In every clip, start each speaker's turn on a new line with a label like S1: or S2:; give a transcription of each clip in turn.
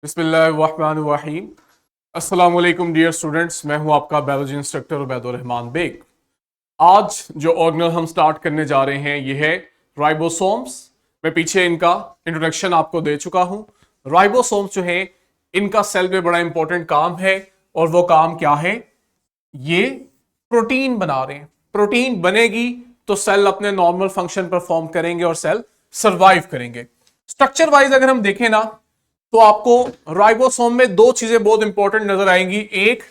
S1: बिस्मिल्लाहिर्रहमानिर्रहीम। अस्सलाम वालेकुम डियर स्टूडेंट्स, मैं हूं आपका बायोलॉजी इंस्ट्रक्टर उबैदुर रहमान बेग। आज जो ऑर्गेनल हम स्टार्ट करने जा रहे हैं ये है राइबोसोम्स। मैं पीछे इनका इंट्रोडक्शन आपको दे चुका हूं। राइबोसोम्स जो है इनका सेल में बड़ा इंपॉर्टेंट काम है, और वो काम क्या है? ये प्रोटीन बना रहे हैं। प्रोटीन बनेगी तो सेल अपने नॉर्मल फंक्शन परफॉर्म करेंगे और सेल सरवाइव करेंगे। स्ट्रक्चर वाइज अगर हम देखें ना, तो आपको राइबोसोम में दो चीजें बहुत इंपॉर्टेंट नजर आएंगी। एक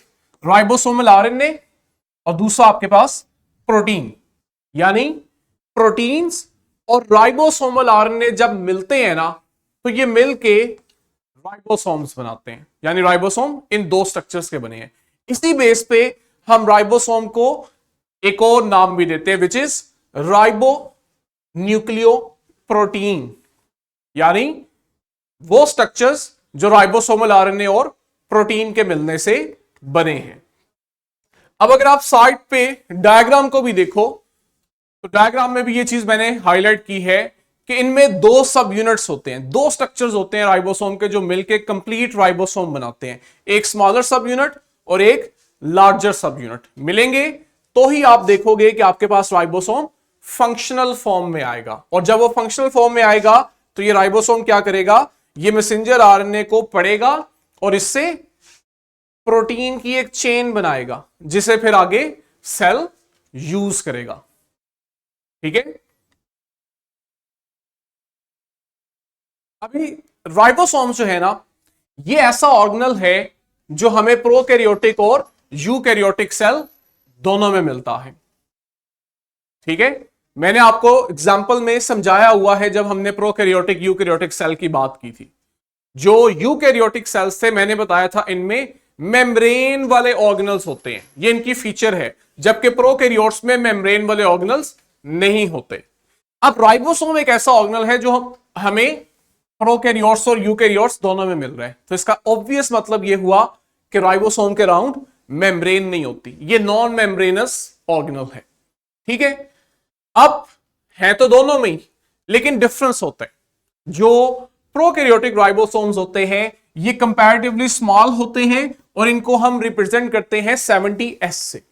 S1: राइबोसोमल आरएनए और दूसरा आपके पास प्रोटीन। यानी प्रोटीन्स और राइबोसोमल आरएनए जब मिलते हैं ना, तो ये मिलके राइबोसोम्स बनाते हैं। यानी राइबोसोम इन दो स्ट्रक्चर्स के बने हैं। इसी बेस पे हम राइबोसोम को एक और नाम भी देते हैं, which is ribo nucleo protein. यानी वो स्ट्रक्चर्स जो राइबोसोमल आरएनए और प्रोटीन के मिलने से बने हैं। अब अगर आप साइड पे डायग्राम को भी देखो, तो डायग्राम में भी ये चीज मैंने हाईलाइट की है कि इनमें दो सब यूनिट्स होते हैं, दो स्ट्रक्चर्स होते हैं राइबोसोम के, जो मिलके कंप्लीट राइबोसोम बनाते हैं। एक स्मॉलर सब यूनिट और एक लार्जर सब यूनिट मिलेंगे तो ही आप देखोगे कि आपके पास राइबोसोम फंक्शनल फॉर्म में आएगा। और जब वो फंक्शनल फॉर्म में आएगा तो ये राइबोसोम क्या करेगा? ये मैसेंजर आरएनए को पढ़ेगा और इससे प्रोटीन की एक चेन बनाएगा, जिसे फिर आगे सेल यूज करेगा। ठीक है। अभी राइबोसोम जो है ना, ये ऐसा ऑर्गेनल है जो हमें प्रोकैरियोटिक और यूकैरियोटिक सेल दोनों में मिलता है। ठीक है। मैंने आपको एग्जाम्पल में समझाया हुआ है जब हमने प्रोकैरियोटिक यूकैरियोटिक सेल की बात की थी। जो यूकैरियोटिक सेल्स थे मैंने बताया था इनमें मेम्ब्रेन वाले ऑर्गेनल्स होते हैं, ये इनकी फीचर है, जबकि प्रोकैरियोट्स में मेम्ब्रेन वाले ऑर्गेनल्स नहीं होते। अब राइबोसोम एक ऐसा ऑर्गेनल है जो हमें प्रोकैरियोट्स और यूकैरियोट्स दोनों में मिल रहा है। तो इसका ऑब्वियस मतलब यह हुआ कि राइबोसोम के राउंड मेम्ब्रेन नहीं होती, ये नॉन मेम्ब्रेनस ऑर्गेनल है। ठीक है। अब है तो दोनों में ही, लेकिन डिफरेंस होता है। जो प्रोकैरियोटिक राइबोसोम्स होते हैं ये कंपैरेटिवली स्मॉल होते हैं और इनको हम रिप्रेजेंट करते हैं 70S से।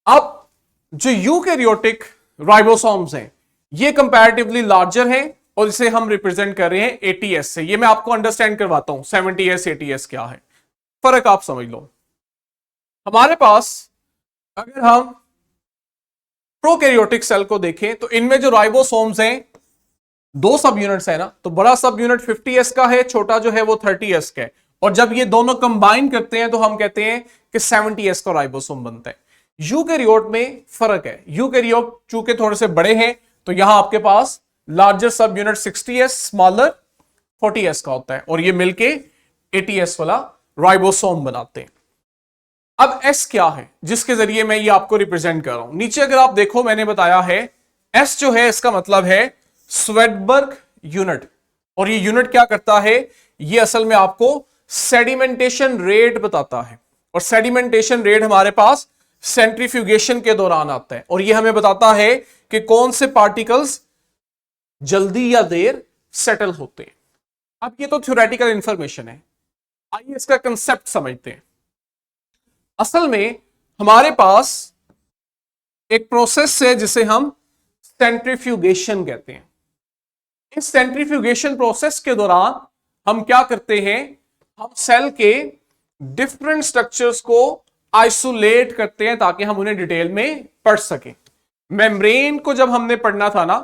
S1: अब जो यूकैरियोटिक राइबोसोम्स हैं ये कंपैरेटिवली लार्जर हैं और इसे हम रिप्रेजेंट कर रहे हैं 80S से। ये मैं आपको अंडरस्टैंड करवाता हूं 70S 80S क्या है, फर्क आप समझ लो। हमारे पास अगर हम प्रोकैरियोटिक सेल को देखें तो इनमें जो राइबोसोम्स हैं दो सब यूनिट्स है ना, तो बड़ा सब यूनिट 50S का है, छोटा जो है वो 30S का है। और जब ये दोनों कंबाइन करते हैं तो हम कहते हैं कि 70S का राइबोसोम बनता है। यूकैरियोट में फर्क है, यूकैरियोट चूंकि थोड़े से बड़े हैं तो यहां आपके पास larger sub unit 60S, smaller 40S का होता है, और ये मिलके 80S वाला राइबोसोम बनाते हैं। अब S क्या है जिसके जरिए मैं ये आपको रिप्रेजेंट कर रहा हूं? नीचे अगर आप देखो मैंने बताया है S जो है इसका मतलब है स्वेडबर्ग यूनिट। और ये यूनिट क्या करता है? ये असल में आपको सेडिमेंटेशन रेट बताता है, और सेडिमेंटेशन रेट हमारे पास सेंट्रीफ्यूगेशन के दौरान आता है, और ये हमें बताता है कि कौन से पार्टिकल्स जल्दी या देर सेटल होते हैं। अब ये तो थ्योरेटिकल इंफॉर्मेशन है, आइए इसका कंसेप्ट समझते हैं। असल में हमारे पास एक प्रोसेस है जिसे हम सेंट्रीफ्यूगेशन कहते हैं। इस सेंट्रीफ्यूगेशन प्रोसेस के दौरान हम क्या करते हैं? हम सेल के डिफरेंट स्ट्रक्चर्स को आइसोलेट करते हैं ताकि हम उन्हें डिटेल में पढ़ सकें। मेम्ब्रेन को जब हमने पढ़ना था ना,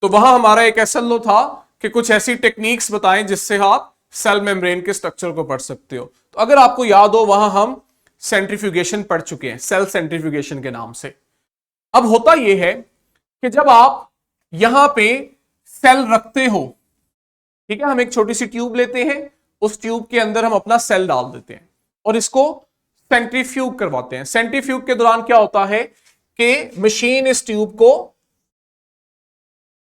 S1: तो वहां हमारा एक SLO था कि कुछ ऐसी टेक्निक्स बताएं जिससे आप सेल मेम्ब्रेन के स्ट्रक्चर को पढ़ सकते हो। तो अगर आपको याद हो वहां हम सेंट्रीफ्यूगेशन पढ़ चुके हैं, सेल सेंट्रीफ्यूगेशन के नाम से। अब होता यह है कि जब आप यहां पे सेल रखते हो, ठीक है, हम एक छोटी सी ट्यूब लेते हैं, उस ट्यूब के अंदर हम अपना सेल डाल देते हैं और इसको सेंट्रीफ्यूग करवाते हैं। सेंट्रीफ्यूग के दौरान क्या होता है कि मशीन इस ट्यूब को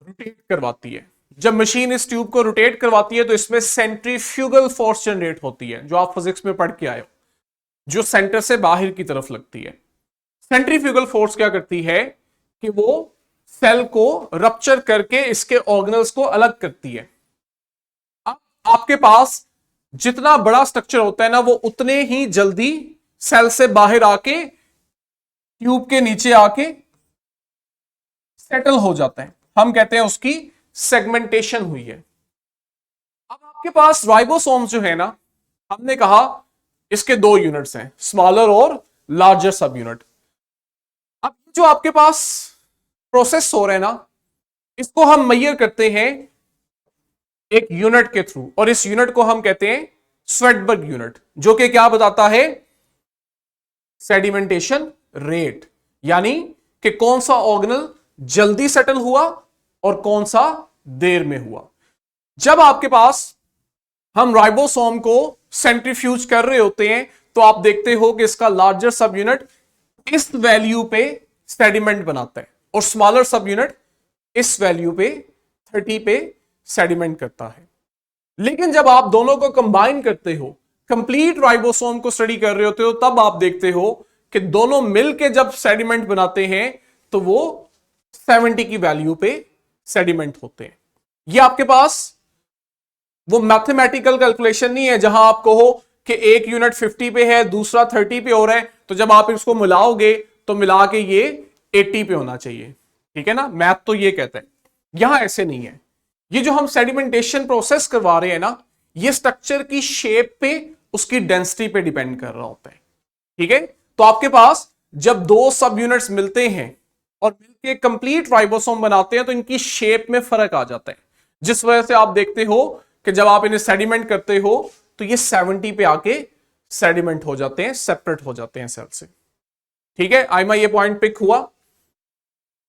S1: रोटेट करवाती है। जब मशीन इस ट्यूब को रोटेट करवाती है तो इसमें सेंट्रीफ्यूगल फोर्स जनरेट होती है, जो आप फिजिक्स में पढ़ के आए हो, जो सेंटर से बाहर की तरफ लगती है। सेंट्रीफ्यूगल फोर्स क्या करती है कि वो सेल को रप्चर करके इसके ऑर्गेनल्स को अलग करती है। अब आपके पास जितना बड़ा स्ट्रक्चर होता है ना, वो उतने ही जल्दी सेल से बाहर आके ट्यूब के नीचे आके सेटल हो जाता है। हम कहते हैं उसकी सेगमेंटेशन हुई है। अब आपके पास राइबोसोम्स जो है ना, हमने कहा इसके दो यूनिट्स हैं, स्मॉलर और लार्जर सब यूनिट। अब जो आपके पास प्रोसेस हो रहे हैं ना, इसको हम मेजर करते हैं एक यूनिट के थ्रू, और इस यूनिट को हम कहते हैं स्वेडबर्ग यूनिट, जो कि क्या बताता है, सेडिमेंटेशन रेट, यानी कि कौन सा ऑर्गेनल जल्दी सेटल हुआ और कौन सा देर में हुआ। जब आपके पास हम राइबोसोम को सेंट्रीफ्यूज कर रहे होते हैं तो आप देखते हो कि इसका लार्जर सब यूनिट इस वैल्यू पे सेडिमेंट बनाता है और स्मॉलर सब यूनिट इस वैल्यू पे 30 पे सेडिमेंट करता है। लेकिन जब आप दोनों को कंबाइन करते हो, कंप्लीट राइबोसोम को स्टडी कर रहे होते हो, तब आप देखते हो कि दोनों मिलके जब सेडिमेंट बनाते हैं तो वो 70 की वैल्यू पे सेडिमेंट होते हैं। ये आपके पास वो मैथमेटिकल कैलकुलेशन नहीं है जहां आप कहो कि एक यूनिट 50 पे है, दूसरा 30 पे हो रहा है, तो जब आप इसको मिलाओगे तो मिला के ये 80 पे होना चाहिए। ठीक है ना, मैथ तो ये कहता है। यहां ऐसे नहीं है। ये जो हम सेडिमेंटेशन प्रोसेस करवा रहे हैं ना, ये स्ट्रक्चर की शेप पे, उसकी डेंसिटी पे डिपेंड कर रहा होता है। ठीक है, तो आपके पास जब दो सब यूनिट्स मिलते हैं और मिलके कंप्लीट राइबोसोम बनाते हैं तो इनकी शेप में फर्क आ जाता है, जिस वजह से आप देखते हो कि जब आप इन्हें सेडिमेंट करते हो तो ये 70 पे आके सेडिमेंट हो जाते हैं, सेपरेट हो जाते हैं सेल से। ठीक है, आईमा ये पॉइंट पिक हुआ।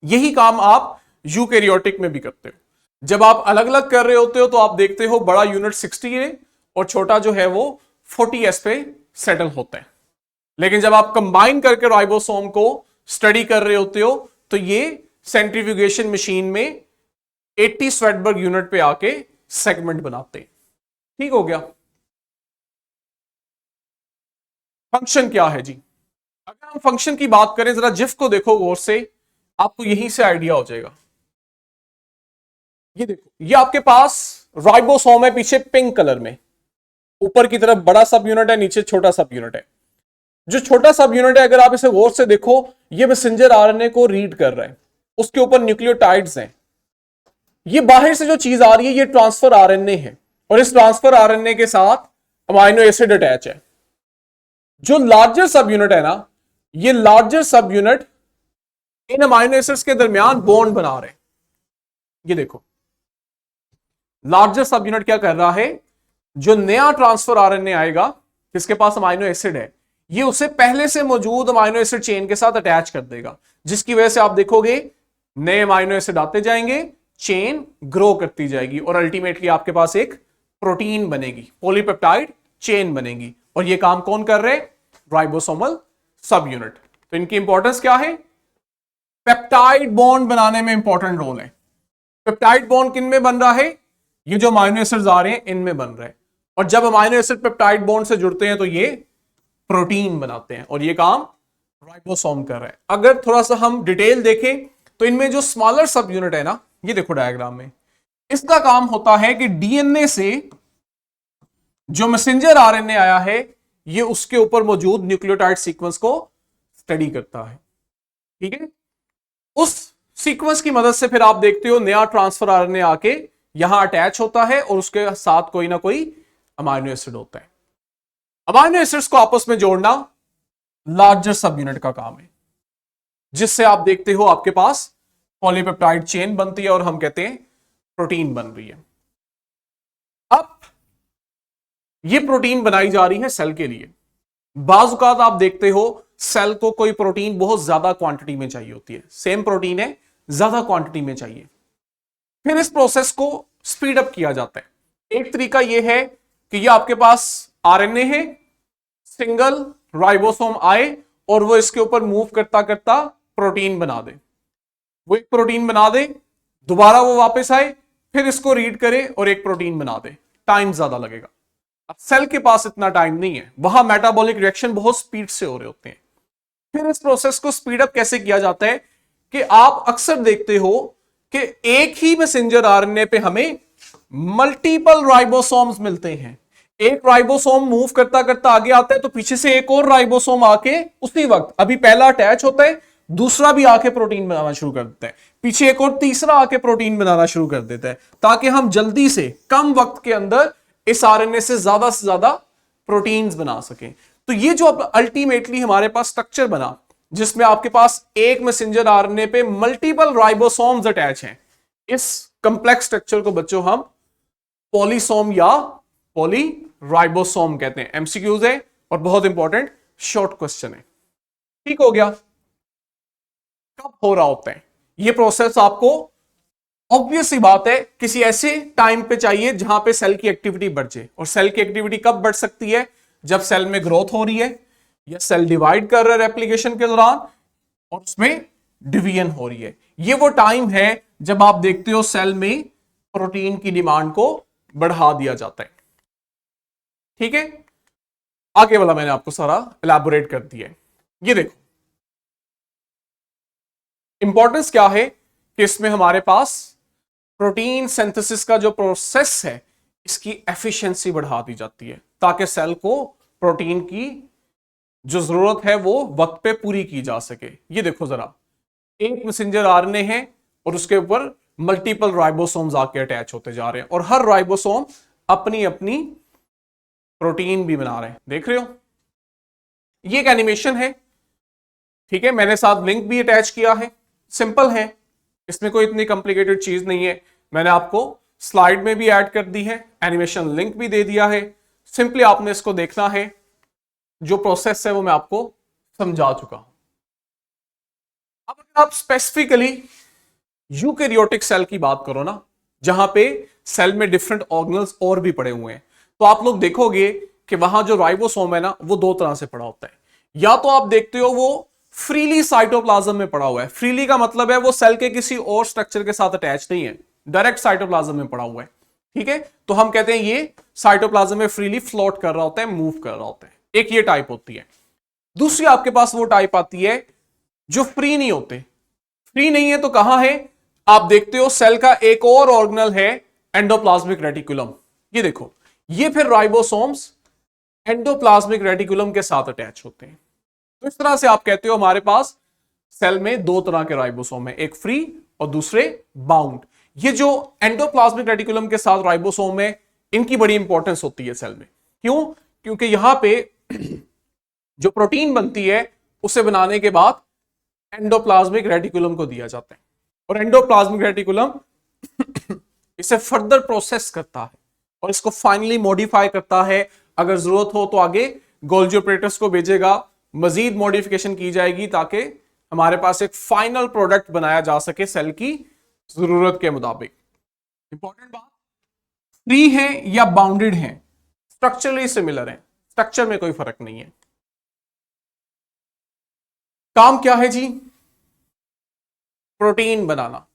S1: यही काम आप यूकैरियोटिक में भी करते हो। जब आप अलग अलग कर रहे होते हो तो आप देखते हो बड़ा यूनिट 60 है और छोटा जो है वो 40s पे सेटल होता है। लेकिन जब आप कंबाइन करके राइबोसोम को स्टडी कर रहे होते हो तो ये सेंट्रीफ्यूगेशन मशीन में 80 स्वेडबर्ग यूनिट पे आके सेगमेंट बनाते हैं। ठीक हो गया। फंक्शन क्या है जी? अगर हम फंक्शन की बात करें, जरा जिफ को देखो गौर से, आपको यहीं से आइडिया हो जाएगा। ये देखो, ये आपके पास राइबोसोम है पीछे पिंक कलर में, ऊपर की तरफ बड़ा सब यूनिट है, नीचे छोटा सब यूनिट है। जो छोटा सब यूनिट है, अगर आप इसे गौर से देखो, ये मैसेंजर आरएनए को रीड कर रहा है, उसके ऊपर न्यूक्लियोटाइड्स हैं। ये बाहर से जो चीज आ रही है ये ट्रांसफर आरएनए है, और इस ट्रांसफर आरएनए के साथ अमाइनो एसिड अटैच है। जो लार्जर सब यूनिट है ना, ये larger sub unit in amino acids के दरमियान बॉन्ड बना रहे हैं। ये देखो, लार्जर सब यूनिट क्या कर रहा है, जो नया ट्रांसफर आरएनए आएगा जिसके पास अमाइनो एसिड है, ये उसे पहले से मौजूद अमाइनो एसिड चेन के साथ अटैच कर देगा, जिसकी वजह से आप देखोगे नए अमाइनो एसिड आते जाएंगे, चेन ग्रो करती जाएगी और अल्टीमेटली आपके पास एक प्रोटीन बनेगी, पॉलीपेप्टाइड चेन बनेगी। और ये काम कौन कर रहे हैं? राइबोसोमल सब यूनिट। तो इनकी इंपॉर्टेंस क्या है? पेप्टाइड बॉन्ड बनाने में इंपॉर्टेंट रोल है। पेप्टाइड बॉन्ड किन में बन रहा है? ये जो अमाइनो एसिड्स आ रहे हैं इनमें बन रहे हैं, और जब अमाइनो एसिड पेप्टाइड बॉन्ड से जुड़ते हैं तो ये प्रोटीन बनाते हैं, और ये काम राइबोसोम कर रहा है। अगर थोड़ा सा हम डिटेल देखें तो इनमें जो स्मॉलर सब यूनिट है ना, ये देखो डायग्राम में, इसका काम होता है कि डीएनए से जो मैसेंजर आरएनए आया है, ये उसके ऊपर मौजूद न्यूक्लियोटाइड सीक्वेंस को स्टडी करता है। ठीक है, उस सीक्वेंस की मदद से फिर आप देखते हो नया ट्रांसफर आरएनए आके यहां अटैच होता है और उसके साथ कोई ना कोई अमाइनो एसिड होता है। अमाइनो एसिड्स को आपस में जोड़ना लार्जर सब यूनिट का काम है, जिससे आप देखते हो आपके पास पॉलीपेप्टाइड चेन बनती है और हम कहते हैं प्रोटीन बन रही है। अब ये प्रोटीन बनाई जा रही है सेल के लिए। बाज़ औक़ात आप देखते हो सेल को कोई प्रोटीन बहुत ज्यादा क्वांटिटी में चाहिए होती है, सेम प्रोटीन है, ज्यादा क्वांटिटी में चाहिए, फिर इस प्रोसेस को स्पीड अप किया जाता है। एक तरीका यह है कि ये आपके पास आरएनए है, सिंगल राइबोसोम आए और वो इसके ऊपर मूव करता करता प्रोटीन बना दे, वो एक प्रोटीन बना दे, दोबारा वो वापस आए, फिर इसको रीड करे और एक प्रोटीन बना दे। टाइम ज्यादा लगेगा। अब सेल के पास इतना टाइम नहीं है, वहां मेटाबॉलिक रिएक्शन बहुत स्पीड से हो रहे होते हैं। फिर इस प्रोसेस को स्पीड अप कैसे किया जाता है कि आप अक्सर देखते हो कि एक ही मैसेंजर आरएनए पे हमें मल्टीपल राइबोसोम्स मिलते हैं। एक राइबोसोम मूव करता करता आगे आता है तो पीछे से एक और राइबोसोम आके उसी वक्त, अभी पहला अटैच होता है, दूसरा भी आके प्रोटीन बनाना शुरू कर देता है, पीछे एक और तीसरा आके प्रोटीन बनाना शुरू कर देता है, ताकि हम जल्दी से कम वक्त के अंदर इस आरएनए से ज्यादा प्रोटीन्स बना सकें। तो ये जो अल्टीमेटली हमारे पास स्ट्रक्चर बना, जिसमें आपके पास एक मैसेंजर आरएनए पे मल्टीपल राइबोसोम्स अटैच हैं, इस कंप्लेक्स स्ट्रक्चर को बच्चों हम पॉलीसोम या पॉली राइबोसोम कहते हैं। एमसीक्यूज है और बहुत इंपॉर्टेंट शॉर्ट क्वेश्चन है। ठीक हो गया। कब हो रहा होता है ये प्रोसेस? आपको ऑब्वियस सी बात है किसी ऐसे टाइम पे चाहिए जहां पे सेल की एक्टिविटी बढ़ जाए। और सेल की एक्टिविटी कब बढ़ सकती है? जब सेल में ग्रोथ हो रही है या सेल डिवाइड कर रहा है रेप्लिकेशन के दौरान और उसमें डिवीजन हो रही है। ये वो टाइम है जब आप देखते हो सेल में प्रोटीन की डिमांड को बढ़ा दिया जाता है। ठीक है, आगे वाला मैंने आपको सारा एलैबोरेट कर दिया है। ये देखो इंपॉर्टेंस क्या है कि इसमें हमारे पास प्रोटीन सिंथेसिस का जो प्रोसेस है इसकी एफिशिएंसी बढ़ा दी जाती है, ताकि सेल को प्रोटीन की जो जरूरत है वो वक्त पे पूरी की जा सके। ये देखो जरा, एक मैसेंजर आरएनए है और उसके ऊपर मल्टीपल राइबोसोम्स आके अटैच होते जा रहे हैं और हर राइबोसोम अपनी अपनी प्रोटीन भी बना रहे हैं। देख रहे हो, ये एक एनिमेशन है। ठीक है, मैंने साथ लिंक भी अटैच किया है, सिंपल है, इसमें कोई इतनी कॉम्प्लिकेटेड चीज नहीं है। मैंने आपको स्लाइड में भी ऐड कर दी है, एनिमेशन लिंक भी दे दिया है। सिंपली आपने इसको देखना है, जो प्रोसेस है वो मैं आपको समझा चुका हूं। अब अगर आप स्पेसिफिकली यूकैरियोटिक सेल की बात करो ना, जहां पे सेल में डिफरेंट ऑर्गेनल्स और भी पड़े हुए हैं, तो आप लोग देखोगे कि वहां जो राइबोसोम है ना वो दो तरह से पड़ा होता है। या तो आप देखते हो वो फ्रीली साइटोप्लाज्म में पड़ा हुआ है। फ्रीली का मतलब है वो सेल के किसी और स्ट्रक्चर के साथ अटैच नहीं है, डायरेक्ट साइटोप्लाज्म में पड़ा हुआ है। ठीक है, तो हम कहते हैं ये साइटोप्लाज्म में फ्रीली फ्लोट कर रहा होता है, मूव कर रहा होता है। एक ये टाइप होती है। दूसरी आपके पास वो टाइप आती है जो फ्री नहीं होते। फ्री नहीं है तो कहां है? आप देखते हो सेल का एक और ऑर्गेनल है एंडोप्लाज्मिक रेटिकुलम। ये देखो, ये फिर राइबोसोम्स एंडोप्लाज्मिक रेटिकुलम के साथ अटैच होते हैं। तो इस तरह से आप कहते हो हमारे पास सेल में दो तरह के राइबोसोम है, एक फ्री और दूसरे बाउंड। ये जो एंडोप्लाज्मिक रेटिकुलम के साथ राइबोसोम है, इनकी बड़ी इंपॉर्टेंस होती है सेल में। क्यों? क्योंकि यहां पे जो प्रोटीन बनती है उसे बनाने के बाद एंडोप्लाज्मिक रेटिकुलम को दिया जाता है और एंडोप्लाज्मिक रेटिकुलम इसे फर्दर प्रोसेस करता है और इसको फाइनली मॉडिफाई करता है। अगर जरूरत हो तो आगे गोल्जी ऑपरेटर्स को भेजेगा, मजीद मॉडिफिकेशन की जाएगी ताकि हमारे पास एक फाइनल प्रोडक्ट बनाया जा सके सेल की जरूरत के मुताबिक। इंपॉर्टेंट बात, फ्री है या बाउंडेड है, स्ट्रक्चरली सिमिलर है, स्ट्रक्चर में कोई फर्क नहीं है। काम क्या है जी? प्रोटीन बनाना।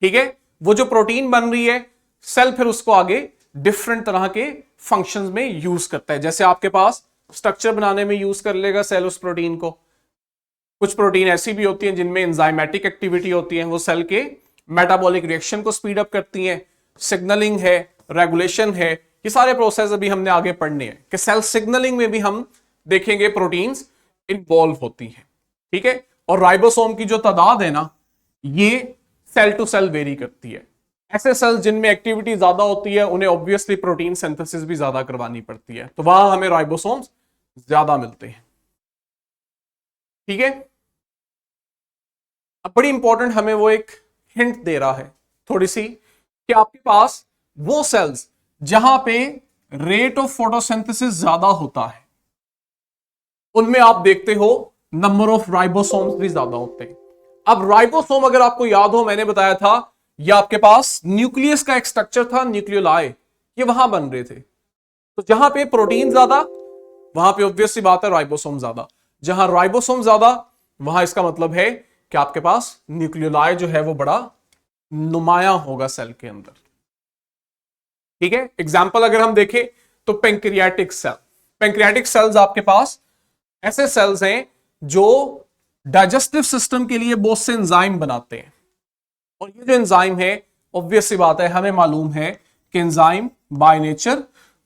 S1: ठीक है, वो जो प्रोटीन बन रही है सेल फिर उसको आगे डिफरेंट तरह के फंक्शंस में यूज करता है। जैसे आपके पास स्ट्रक्चर बनाने में यूज कर लेगा सेल उस प्रोटीन को। कुछ प्रोटीन ऐसी भी होती हैं जिनमें एंजाइमेटिक एक्टिविटी होती है, वो सेल के मेटाबॉलिक रिएक्शन को स्पीड अप करती हैं। सिग्नलिंग है, रेगुलेशन है, ये सारे प्रोसेस अभी हमने आगे पढ़ने हैं कि सेल सिग्नलिंग में भी हम देखेंगे प्रोटीन्स इन्वॉल्व होती हैं। ठीक है, और राइबोसोम की जो तादाद है ना, ये सेल टू सेल वेरी करती है। ऐसे सेल्स जिनमें एक्टिविटी ज्यादा होती है उन्हें ऑब्वियसली प्रोटीन सिंथेसिस भी ज्यादा करवानी पड़ती है, तो वहां हमें राइबोसोम्स ज्यादा मिलते हैं। ठीक है, अब बड़ी इंपॉर्टेंट हमें वो एक हिंट दे रहा है थोड़ी सी कि आपके पास वो सेल्स जहां पे रेट ऑफ फोटोसिंथेसिस ज्यादा होता है उनमें आप देखते हो नंबर ऑफ राइबोसोम्स भी ज्यादा होते हैं। अब राइबोसोम अगर आपको याद हो, मैंने बताया था ये आपके पास न्यूक्लियस का एक स्ट्रक्चर था, न्यूक्लियोलाई, ये वहां बन रहे थे। तो जहां पे प्रोटीन ज्यादा वहां पे ऑब्वियस सी बात है राइबोसोम ज्यादा। जहां राइबोसोम ज्यादा वहां इसका मतलब है कि आपके पास न्यूक्लियोलाई जो है वो बड़ा नुमायां होगा सेल के अंदर। ठीक है, एग्जाम्पल अगर हम देखें तो पेंक्रियाटिक सेल। पेंक्रियाटिक सेल्स आपके पास ऐसे सेल्स हैं जो डाइजेस्टिव सिस्टम के लिए बहुत से एंजाइम बनाते हैं। और ये जो एंजाइम है ऑब्वियस सी बात है, हमें मालूम है कि एंजाइम बाय नेचर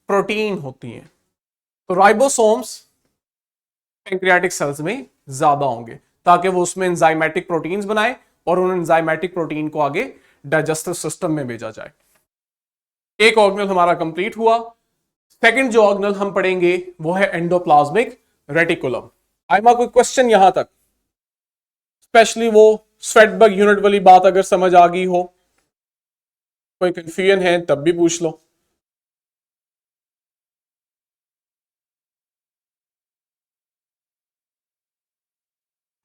S1: प्रोटीन होती हैं। तो राइबोसोम्स पैंक्रियाटिक सेल्स में ज्यादा होंगे ताकि वो उसमें एंजाइमेटिक प्रोटीन्स बनाए और उन एंजाइमेटिक प्रोटीन को आगे डाइजेस्टिव सिस्टम में भेजा जाए। एक ऑर्गेनल हमारा कंप्लीट हुआ। सेकंड जो ऑर्गेनल हम पढ़ेंगे वो है एंडोप्लाज्मिक रेटिकुलम। आइमा कोई क्वेश्चन यहां तक, स्पेशली वो स्वेटबर्ग यूनिट वाली बात अगर समझ आ गई हो, कोई कंफ्यूजन है तब भी पूछ लो।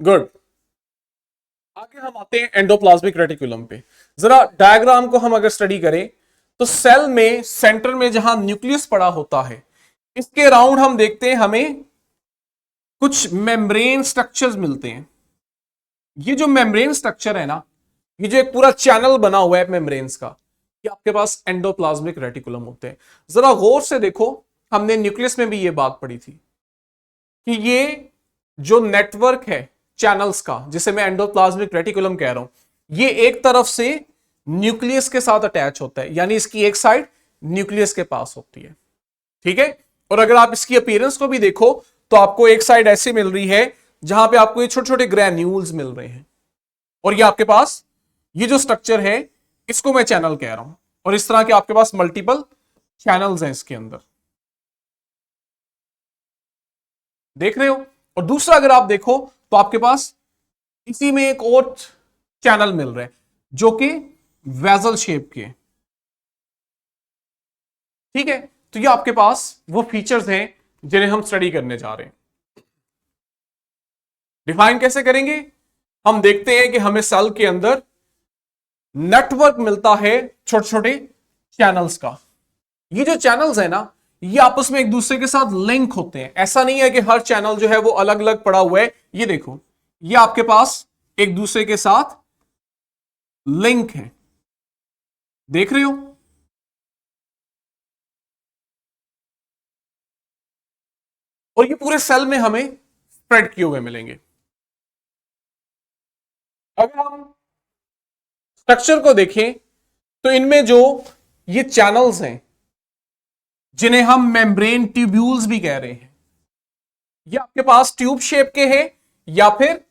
S1: गुड। आगे हम आते हैं एंडोप्लाज्मिक रेटिकुलम पे। जरा डायग्राम को हम अगर स्टडी करें तो सेल में सेंटर में जहां न्यूक्लियस पड़ा होता है, इसके अराउंड हम देखते हैं हमें कुछ मेम्ब्रेन स्ट्रक्चर्स मिलते हैं। ये जो मेम्ब्रेन स्ट्रक्चर है ना, ये जो एक पूरा चैनल बना हुआ है मेम्ब्रेन्स का, ये आपके पास एंडोप्लाज्मिक रेटिकुलम होते हैं। जरा गौर से देखो, हमने न्यूक्लियस में भी ये बात पढ़ी थी कि ये जो नेटवर्क है चैनल्स का, जिसे मैं एंडोप्लाज्मिक रेटिकुलम कह रहा हूं, ये एक तरफ से न्यूक्लियस के साथ अटैच होता है, यानी इसकी एक साइड न्यूक्लियस के पास होती है। ठीक है। और अगर आप इसकी अपीयरेंस को भी देखो तो आपको एक साइड ऐसी मिल रही है जहां पे आपको ये छोटे छोटे ग्रैन्यूल्स मिल रहे हैं, और ये आपके पास ये जो स्ट्रक्चर है इसको मैं चैनल कह रहा हूं, और इस तरह के आपके पास मल्टीपल चैनल्स हैं इसके अंदर, देख रहे हो। और दूसरा अगर आप देखो तो आपके पास इसी में एक और चैनल मिल रहा है जो कि वेजल शेप के। ठीक है। तो ये आपके पास वो फीचर्स हैं जिन्हें हम स्टडी करने जा रहे हैं। डिफाइन कैसे करेंगे? हम देखते हैं कि हमें सेल के अंदर नेटवर्क मिलता है छोटे छोटे चैनल्स का। ये जो चैनल्स है ना, ये आपस में एक दूसरे के साथ लिंक होते हैं। ऐसा नहीं है कि हर चैनल जो है वो अलग अलग पड़ा हुआ है। ये देखो, ये आपके पास एक दूसरे के साथ लिंक है, देख रहे हो। और ये पूरे सेल में हमें स्प्रेड किए हुए मिलेंगे। अगर हम स्ट्रक्चर को देखें तो इनमें जो ये चैनल्स हैं जिन्हें हम मेम्ब्रेन ट्यूब्यूल्स भी कह रहे हैं, ये आपके पास ट्यूब शेप के हैं या फिर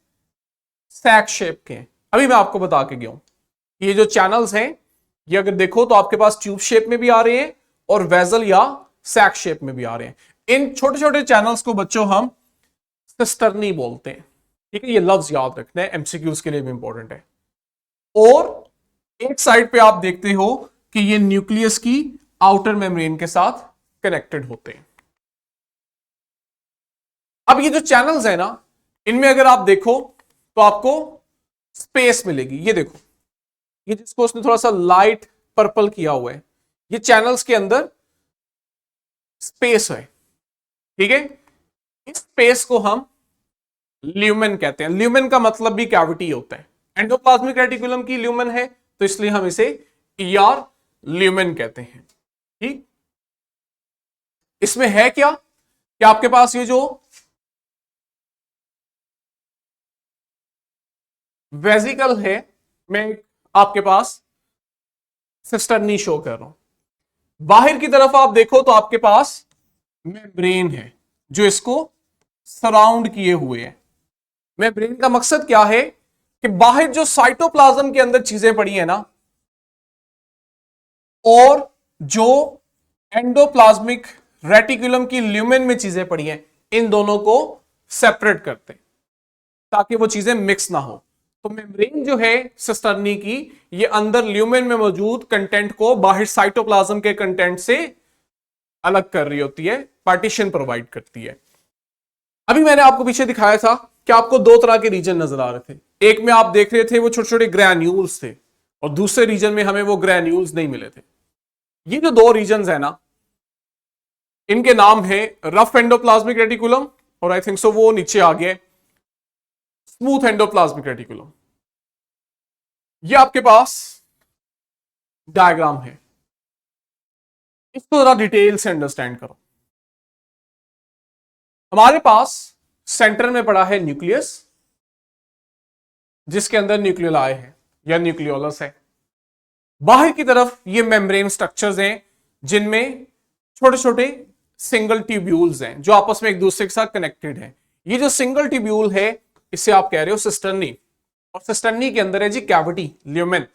S1: सैक शेप के हैं। अभी मैं आपको बता के गया हूं, ये जो चैनल्स हैं ये अगर देखो तो आपके पास ट्यूब शेप में भी आ रहे हैं और वेजल या सैक शेप में भी आ रहे हैं। इन छोटे छोटे चैनल्स को बच्चों हम सिस्टर्नी बोलते हैं। ठीक है, ये लफ्ज याद रखना है, एमसीक्यूज के लिए भी इंपॉर्टेंट है। और एक साइड पे आप देखते हो कि ये न्यूक्लियस की आउटर मेम्ब्रेन के साथ कनेक्टेड होते हैं। अब ये जो चैनल्स है ना, इनमें अगर आप देखो तो आपको स्पेस मिलेगी। ये देखो, ये जिसको उसने थोड़ा सा लाइट पर्पल किया हुआ है, ये चैनल्स के अंदर स्पेस है। ठीक है, इस स्पेस को हम ल्यूमेन कहते हैं। ल्यूमेन का मतलब भी कैविटी होता है। एंडोप्लाज्मिक रेटिकुलम की ल्यूमेन है तो इसलिए हम इसे ईआर ल्यूमेन कहते हैं। ठीक, इसमें है क्या कि आपके पास ये जो वेजिकल है, मैं आपके पास सिस्टर्नी शो कर रहा हूं। बाहर की तरफ आप देखो तो आपके पास मेम्ब्रेन है जो इसको सराउंड किए हुए है। मेम्ब्रेन का मकसद क्या है कि बाहर जो साइटोप्लाज्म के अंदर चीजें पड़ी है ना, और जो एंडोप्लाज्मिक रेटिकुलम की ल्यूमेन में चीजें पड़ी हैं, इन दोनों को सेपरेट करते हैं ताकि वो चीजें मिक्स ना हो। तो मेम्ब्रेन जो है सिस्टर्नी की, ये अंदर ल्यूमेन में मौजूद कंटेंट को बाहर साइटोप्लाज्म के कंटेंट से अलग कर रही होती है, पार्टीशन प्रोवाइड करती है। अभी मैंने आपको पीछे दिखाया था कि आपको दो तरह के रीजन नजर आ रहे थे। एक में आप देख रहे थे वो छोटे छोटे ग्रैन्यूल्स थे, और दूसरे रीजन में हमें वो ग्रैन्यूल्स नहीं मिले थे। ये जो दो रीजन है ना, इनके नाम है रफ एंडोप्लाज्मिक रेटिकुलम, और आई थिंक सो वो नीचे आ गया स्मूथ एंडोप्लाज्मिक रेटिकुलम। ये आपके पास डायग्राम है, इसको जरा डिटेल से अंडरस्टैंड करो। हमारे पास सेंटर में पड़ा है न्यूक्लियस, जिसके अंदर न्यूक्लियोलाई है या न्यूक्लियोलस है। बाहर की तरफ ये मेम्ब्रेन स्ट्रक्चर्स हैं जिनमें छोटे छोटे सिंगल ट्यूब्यूल्स हैं जो आपस में एक दूसरे के साथ कनेक्टेड हैं। ये जो सिंगल ट्यूब्यूल है इसे आप कह रहे हो सिस्टर्नी, और सिस्टर्नी के अंदर है जी कैविटी, ल्यूमेन,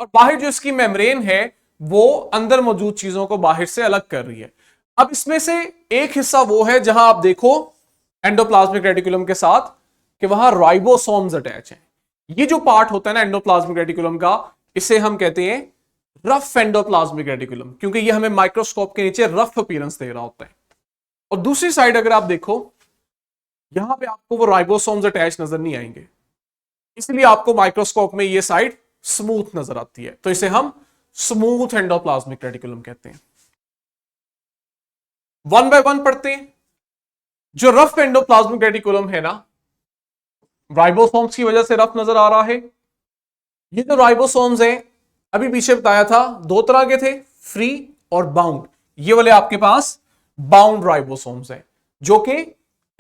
S1: और बाहर जो इसकी मेम्ब्रेन है वो अंदर मौजूद चीजों को बाहर से अलग कर रही है। अब इसमें से एक हिस्सा वो है जहां आप देखो एंडोप्लाज्मिक रेटिकुलम के साथ कि वहां राइबोसोम्स अटैच हैं। ये जो पार्ट होता है ना एंडोप्लाज्मिक रेटिकुलम का, इसे हम कहते हैं रफ एंडोप्लाज्मिक रेटिकुलम, क्योंकि ये हमें माइक्रोस्कोप के नीचे रफ अपीयरेंस दे रहा होता है। और दूसरी साइड अगर आप देखो, यहां पे आपको वो राइबोसोम्स अटैच नजर नहीं आएंगे, इसलिए आपको माइक्रोस्कोप में ये साइड स्मूथ नजर आती है, तो इसे हम स्मूथ एंडोप्लाज्मिक रेटिकुलम कहते हैं। वन बाय वन पढ़ते हैं। जो रफ एंडोप्लाज्मिक रेटिकुलम है ना, राइबोसोम्स की वजह से रफ नजर आ रहा है। ये जो राइबोसोम्स हैं, अभी पीछे बताया था दो तरह के थे, फ्री और बाउंड। ये वाले आपके पास बाउंड राइबोसोम्स हैं, जो कि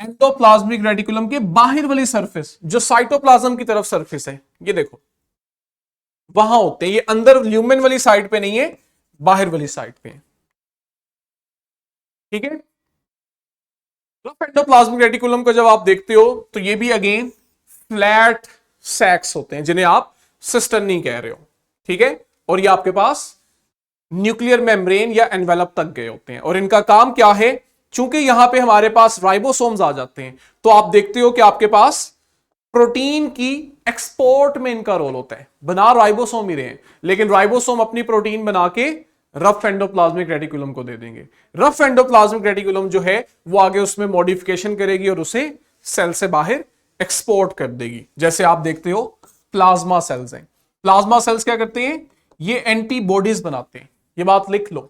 S1: एंडोप्लाज्मिक रेटिकुलम के बाहर वाली सरफेस, जो साइटोप्लाज्म की तरफ सरफेस है, ये देखो वहां होते हैं। ये अंदर ल्यूमेन वाली साइड पे नहीं है, बाहर वाली साइड पे है। ठीक है। रफ एंडोप्लाज्मिक रेटिकुलम को जब आप देखते हो तो ये भी अगेन फ्लैट सैक्स होते हैं जिन्हें आप सिस्टर्नी कह रहे हो। ठीक है। और ये आपके पास न्यूक्लियर मेम्ब्रेन या एनवेलप तक गए होते हैं। और इनका काम क्या है, चूंकि यहां पे हमारे पास राइबोसोम्स आ जाते हैं, तो आप देखते हो कि आपके पास प्रोटीन की एक्सपोर्ट में इनका रोल होता है। बना राइबोसोम ही रहे हैं, लेकिन राइबोसोम अपनी प्रोटीन बना के रफ एंडोप्लाज्मिक रेटिकुलम को दे देंगे। रफ एंडोप्लाज्मिक रेटिकुलम जो है वो आगे उसमें मॉडिफिकेशन करेगी और उसे सेल से बाहर एक्सपोर्ट कर देगी। जैसे आप देखते हो प्लाज्मा सेल्स हैं। प्लाज्मा सेल्स क्या करते हैं, ये एंटीबॉडीज बनाते हैं। ये बात लिख लो,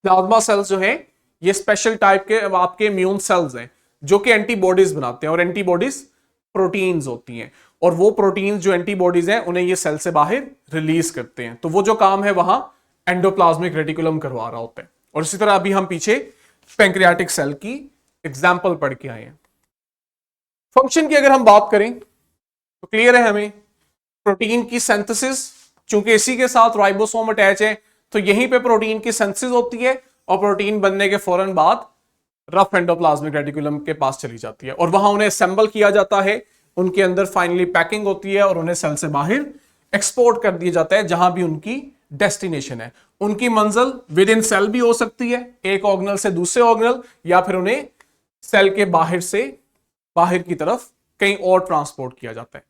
S1: प्लाज्मा सेल्स जो है ये स्पेशल टाइप के आपके इम्यून सेल्स हैं जो कि एंटीबॉडीज बनाते हैं, और एंटीबॉडीज प्रोटीन्स होती हैं, और वो प्रोटीन्स जो एंटीबॉडीज हैं उन्हें ये सेल से बाहर रिलीज करते हैं। तो वो जो काम है वहां एंडोप्लाज्मिक रेटिकुलम करवा रहा होता है। और इसी तरह अभी हम पीछे पैंक्रियाटिक सेल की एग्जाम्पल पढ़ के आए हैं। फंक्शन की अगर हम बात करें तो क्लियर है हमें, प्रोटीन की सिंथेसिस, चूंकि इसी के साथ राइबोसोम अटैच है तो यहीं पे प्रोटीन की सिंथेसिस होती है, और प्रोटीन बनने के फौरन बाद रफ एंडोप्लाज्मिक रेटिकुलम के पास चली जाती है, और वहां उन्हें असेंबल किया जाता है, उनके अंदर फाइनली पैकिंग होती है, और उन्हें सेल से बाहर एक्सपोर्ट कर दिया जाता है जहां भी उनकी डेस्टिनेशन है। उनकी मंजिल विद इन सेल भी हो सकती है, एक ऑर्गेनल से दूसरे ऑर्गेनल, या फिर उन्हें सेल के बाहर से बाहर की तरफ कहीं और ट्रांसपोर्ट किया जाता है।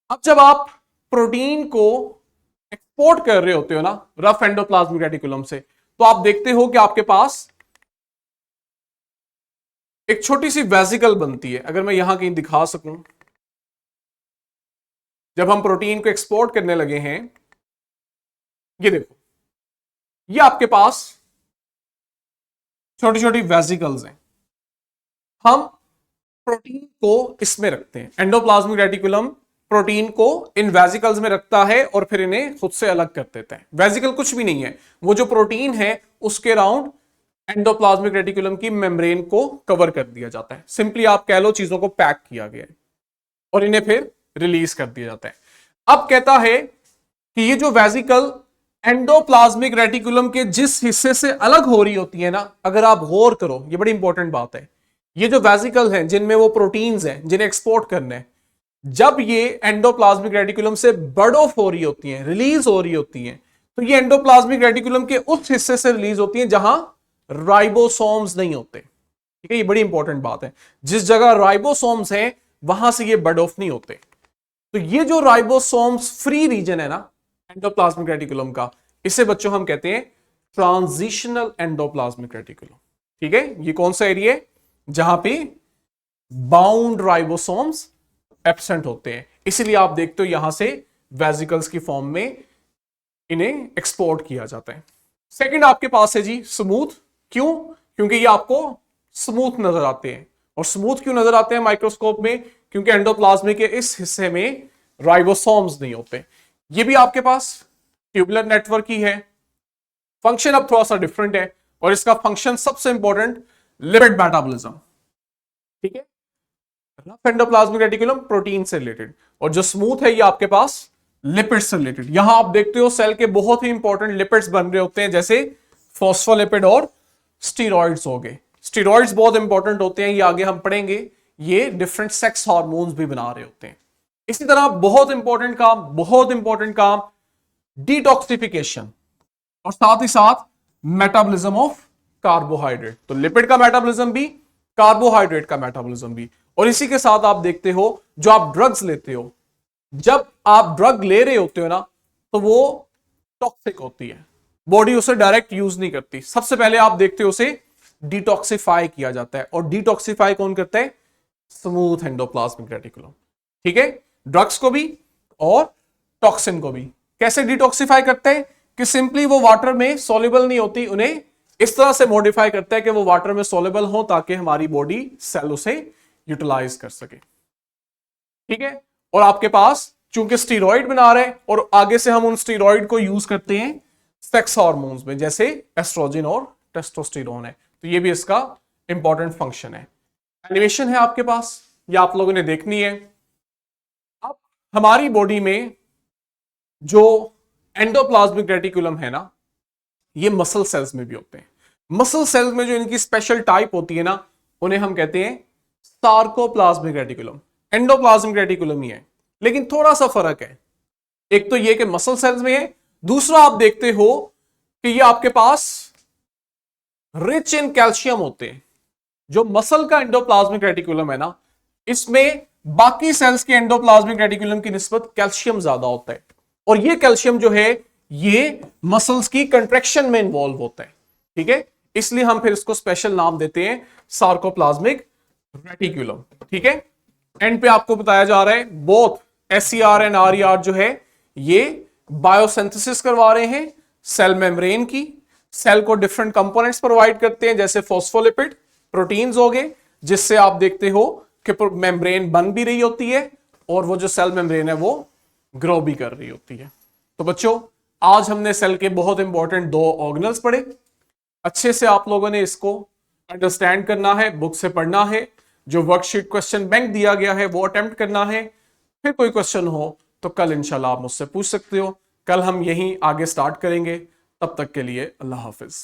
S1: अब जब आप प्रोटीन को एक्सपोर्ट कर रहे होते हो ना रफ एंडोप्लाज्मिक रेटिकुलम से, तो आप देखते हो कि आपके पास एक छोटी सी वेसिकल बनती है। अगर मैं यहां कहीं दिखा सकूं, जब हम प्रोटीन को एक्सपोर्ट करने लगे हैं, ये देखो, ये आपके पास छोटी छोटी वेसिकल्स हैं। हम प्रोटीन को इसमें रखते हैं, एंडोप्लाज्मिक रेटिकुलम प्रोटीन को इन वेसिकल्स में रखता है और फिर इन्हें खुद से अलग कर देता है। वेसिकल कुछ भी नहीं है, वो जो प्रोटीन है उसके राउंड एंडोप्लाज्मिक रेटिकुलम की मेम्ब्रेन को कवर कर दिया जाता है। सिंपली आप कह लो चीजों को पैक किया गया है, और इन्हें फिर रिलीज कर दिया जाता है। अब कहता है कि ये जो वेसिकल एंडोप्लाज्मिक रेटिकुलम के जिस हिस्से से अलग हो रही होती है ना, अगर आप गौर करो, ये बड़ी इंपॉर्टेंट बात है, ये जो वेसिकल हैं जिनमें वो प्रोटीन्स हैं जिन्हें एक्सपोर्ट करना है, जब ये एंडोप्लाज्मिक रेटिकुलम से बर्ड ऑफ हो रही होती हैं, रिलीज हो रही होती हैं, तो ये एंडोप्लाज्मिक रेटिकुलम के उस हिस्से से रिलीज होती हैं जहां राइबोसोम्स नहीं होते। ठीक है, ये बड़ी इंपॉर्टेंट बात है। जिस जगह राइबोसोम्स हैं वहां से ये बर्ड ऑफ नहीं होते। तो ये जो राइबोसोम्स फ्री रीजन है ना एंडोप्लाज्मिक रेटिकुलम का, इसे बच्चों हम कहते हैं ट्रांजिशनल एंडोप्लाज्मिक रेटिकुलम। ठीक है, ये कौन सा एरिया है जहां पे बाउंड राइबोसोम्स एब्सेंट होते हैं, इसलिए आप देखते हो यहां से वेसिकल्स की फॉर्म में इन्हें एक्सपोर्ट किया जाता है। सेकंड आपके पास है जी स्मूथ। क्यों? क्योंकि ये आपको स्मूथ नजर आते हैं। और स्मूथ क्यों नजर आते हैं माइक्रोस्कोप में? क्योंकि एंडोप्लाज्मिक के इस हिस्से में राइबोसोम्स नहीं होते। ये भी आपके पास ट्यूबुलर नेटवर्क ही है। फंक्शन अब थोड़ा सा डिफरेंट है, और इसका फंक्शन सबसे इंपॉर्टेंट लिपिड मेटाबॉलिज्म। ठीक है, रफ एंडोप्लाज्मिक रेटिकुलम प्रोटीन से रिलेटेड, और जो स्मूथ है ये आपके पास लिपिड्स से रिलेटेड। यहां आप देखते हो सेल के बहुत ही इंपॉर्टेंट लिपिड्स बन रहे होते हैं, जैसे फॉस्फोलिपिड और स्टीरॉइड्स हो गए। स्टीरॉइड्स बहुत इंपॉर्टेंट होते हैं, ये आगे हम पढ़ेंगे। ये डिफरेंट सेक्स हार्मोन्स भी बना रहे होते हैं। इसी तरह बहुत इंपॉर्टेंट काम डिटॉक्सिफिकेशन और साथ ही साथ मेटाबॉलिज्म ऑफ कार्बोहाइड्रेट। तो लिपिड का मेटाबॉलिज्म भी, कार्बोहाइड्रेट का मेटाबॉलिज्म भी। और इसी के साथ आप देखते हो जो आप ड्रग्स लेते हो, जब आप ड्रग ले रहे होते हो ना, तो वो टॉक्सिक होती है, बॉडी उसे डायरेक्ट यूज नहीं करती। सबसे पहले आप देखते हो उसे डिटॉक्सिफाई किया जाता है। और डिटॉक्सिफाई कौन करता है? Smooth endoplasmic reticulum. ठीक है, ड्रग्स को भी और टॉक्सिन को भी। कैसे डिटॉक्सिफाई करते हैं? कि सिंपली वो वाटर में सॉल्युबल नहीं होती, उन्हें इस तरह से मॉडिफाई करता है कि वो वाटर में सॉल्युबल हो, ताकि हमारी बॉडी सेल उसे यूटिलाइज कर सके। ठीक है, और आपके पास चूंकि स्टीरॉइड बना रहे हैं, और आगे से हम उन स्टीरॉइड को यूज करते हैं सेक्स हार्मोन्स में, जैसे एस्ट्रोजन और टेस्टोस्टेरोन है। तो ये भी इसका इंपॉर्टेंट फंक्शन है। एनिमेशन है आपके पास, ये आप लोगों ने देखनी है। अब हमारी बॉडी में जो एंडोप्लाज्मिक रेटिकुलम है ना, ये मसल सेल्स में भी होते हैं। मसल सेल्स में जो इनकी स्पेशल टाइप होती है ना, उन्हें हम कहते हैं सार्कोप्लाज्मिक रेटिकुलम। एंडोप्लाज्मिक रेटिकुलम ही है, लेकिन थोड़ा सा फर्क है। एक तो ये कि मसल सेल्स में है, दूसरा आप देखते हो कि ये आपके पास रिच इन कैल्शियम होते हैं। जो मसल का एंडोप्लाज्मिक रेटिकुलम है ना, इसमें बाकी सेल्स के एंडोप्लाज्मिक रेटिकुलम की निस्बत कैल्शियम ज्यादा होता है। और ये कैल्शियम जो है, ये मसल्स की कंट्रैक्शन में इन्वॉल्व होता है। ठीक है, इसलिए हम फिर इसको स्पेशल नाम देते हैं सार्कोप्लाज्मिक रेटिकुलम। ठीक है, एंड पे आपको बताया जा रहा है बोथ SCR एंड RER जो है, ये बायोसिंथेसिस करवा रहे हैं सेल मेम्ब्रेन की। सेल को डिफरेंट कंपोनेंट्स प्रोवाइड करते हैं, जैसे फॉस्फोलिपिड, प्रोटीन्स हो गए, जिससे आप देखते हो कि मेम्ब्रेन बन भी रही होती है, और वो जो सेल मेम्ब्रेन है वो ग्रो भी कर रही होती है। तो बच्चों, आज हमने सेल के बहुत इंपॉर्टेंट 2 ऑर्गेनल्स पढ़े। अच्छे से आप लोगों ने इसको अंडरस्टैंड करना है, बुक से पढ़ना है, जो वर्कशीट क्वेश्चन बैंक दिया गया है वो अटेम्प्ट करना है। फिर कोई क्वेश्चन हो तो कल इंशाल्लाह आप मुझसे पूछ सकते हो। कल हम यहीं आगे स्टार्ट करेंगे। तब तक के लिए अल्लाह हाफिज।